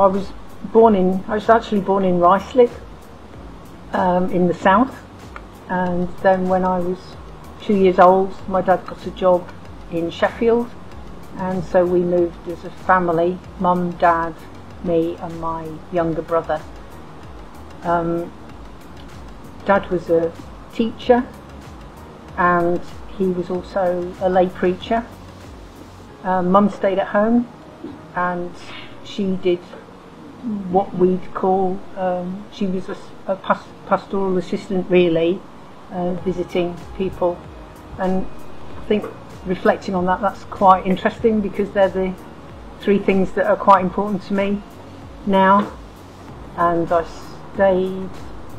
I was actually born in Ruislip, in the south, and then when I was 2 years old, my dad got a job in Sheffield, and so we moved as a family, mum, dad, me and my younger brother. Dad was a teacher, and he was also a lay preacher. Mum stayed at home, and she did what we'd call, she was a pastoral assistant really, visiting people. And I think reflecting on that, that's quite interesting, because they're the three things that are quite important to me now. And I stayed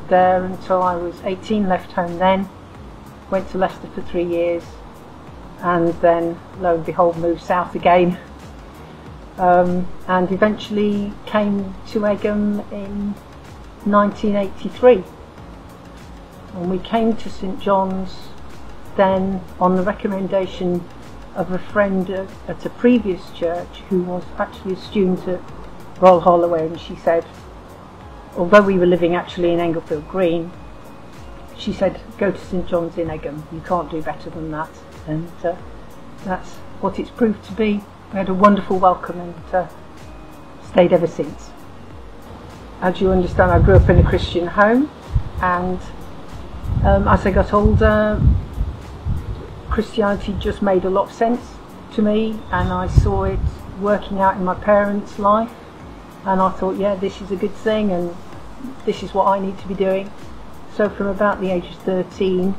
there until I was 18, left home then, went to Leicester for 3 years, and then lo and behold moved south again, and eventually came to Egham in 1983. And we came to St John's then on the recommendation of a friend at a previous church who was actually a student at Royal Holloway, and she said, although we were living actually in Englefield Green, she said, go to St John's in Egham, you can't do better than that. And that's what it's proved to be. We had a wonderful welcome, and stayed ever since. As you understand, I grew up in a Christian home, and as I got older, Christianity just made a lot of sense to me, and I saw it working out in my parents' life, and I thought, yeah, this is a good thing, and this is what I need to be doing. So from about the age of 13,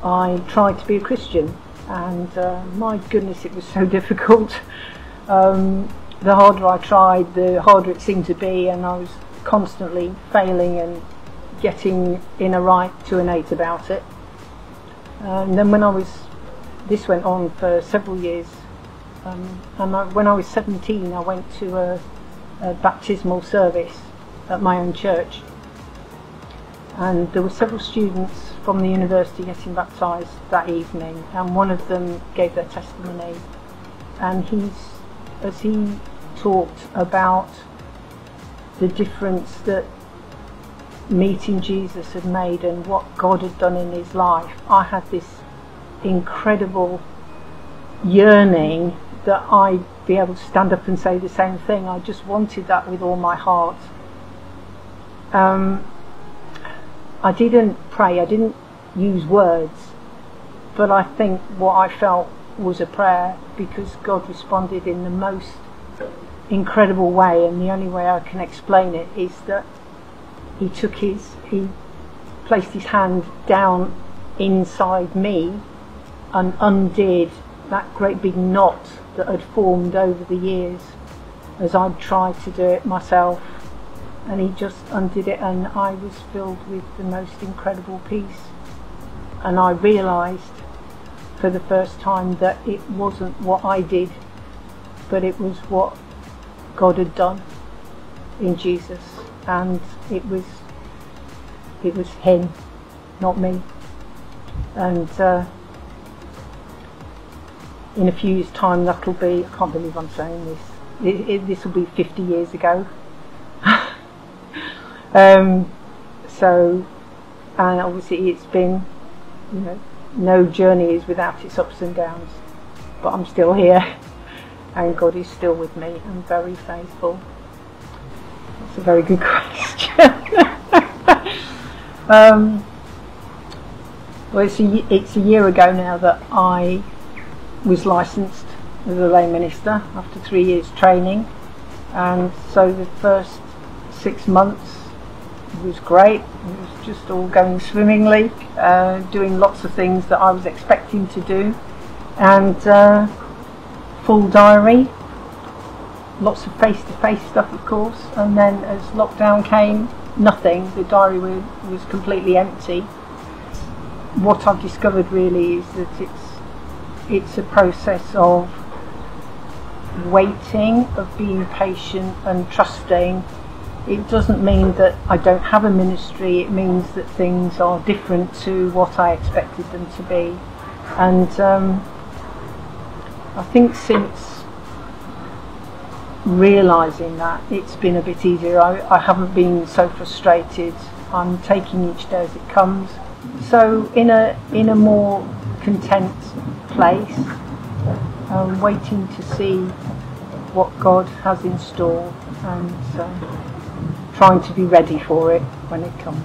I tried to be a Christian, and my goodness, it was so difficult. The harder I tried, the harder it seemed to be, and I was constantly failing and getting in a right to an 8 about it. And then this went on for several years, and when I was 17, I went to a baptismal service at my own church, and there were several students from the university getting baptised that evening, and one of them gave their testimony, and as he talked about the difference that meeting Jesus had made and what God had done in his life, I had this incredible yearning that I'd be able to stand up and say the same thing. I just wanted that with all my heart. I didn't pray, I didn't use words, but I think what I felt was a prayer, because God responded in the most incredible way, and the only way I can explain it is that he placed his hand down inside me and undid that great big knot that had formed over the years as I'd tried to do it myself, and he just undid it, and I was filled with the most incredible peace. And I realised for the first time that it wasn't what I did, but it was what God had done in Jesus, and it was him, not me. And in a few years' time, that'll be, I can't believe I'm saying this, this will be 50 years ago. So, and obviously it's been, no journey is without its ups and downs, but I'm still here, and God is still with me and very faithful. That's a very good question. Well, it's a year ago now that I was licensed as a lay minister after 3 years training, and so the first 6 months was great. It was just all going swimmingly, doing lots of things that I was expecting to do, and full diary, lots of face-to-face stuff of course, and then as lockdown came, nothing. The diary was completely empty. What I've discovered really is that it's a process of waiting, of being patient and trusting. It doesn't mean that I don't have a ministry, it means that things are different to what I expected them to be. And I think since realising that, it's been a bit easier. I haven't been so frustrated. I'm taking each day as it comes. So in a more content place, waiting to see what God has in store, and trying to be ready for it when it comes.